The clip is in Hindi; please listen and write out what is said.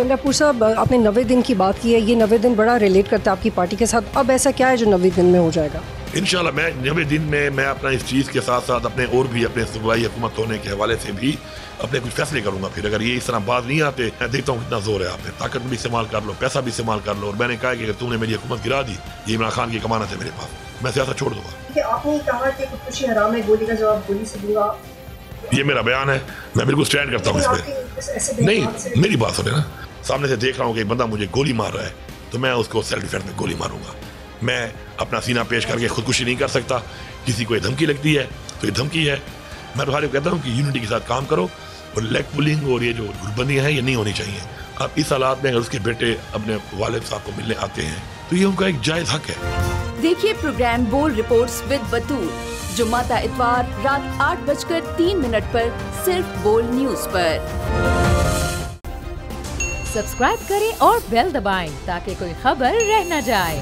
कंडापुर साहब, आपने 90 दिन की बात की है, ये 90 दिन बड़ा रिलेट करता है आपकी पार्टी के साथ। अब ऐसा क्या है जो 90 दिन में हो जाएगा? इंशाल्लाह मैं 90 दिन में मैं अपना इस चीज़ के साथ साथ अपने और भी अपने सूबाई हुकूमत होने के हवाले से भी अपने कुछ फैसले करूंगा। फिर अगर ये इस तरह बात नहीं आते, मैं देखता हूँ कितना जोर है आप में, ताकत भी इस्तेमाल कर लो, पैसा भी इस्तेमाल कर लो। और मैंने कहा कि अगर तुमने मेरी हुकूमत गिरा दी, ये इमरान खान की कमाना है मेरे पास, मैं सियासत छोड़ दूंगा। आपने कहा कि खुदकुशी हराम है, गोली का जवाब गोली से दूंगा, ये मेरा बयान है, मैं बिल्कुल स्टैंड करता हूँ इस पर। नहीं, मेरी बात सुने ना, सामने से देख रहा हूँ कि बंदा मुझे गोली मार रहा है तो मैं उसको सेल्फ डिफेंस में गोली मारूंगा। मैं अपना सीना पेश करके खुदकुशी नहीं कर सकता। किसी को ये धमकी लगती है तो ये धमकी है। मैं तो कहता हूँ कि यूनिटी के साथ काम करो, और लेग पुलिंग और ये जो गुटबंदियाँ हैं ये नहीं होनी चाहिए। अब इस हालात में अगर उसके बेटे अपने वालिद साहब को मिलने आते हैं तो ये उनका एक जायज हक है। देखिए प्रोग्राम बोल रिपोर्ट्स विद बतूल जुम्मा इतवार रात 8:03 पर सिर्फ बोल न्यूज पर। सब्सक्राइब करें और बेल दबाएं ताकि कोई खबर रह न जाए।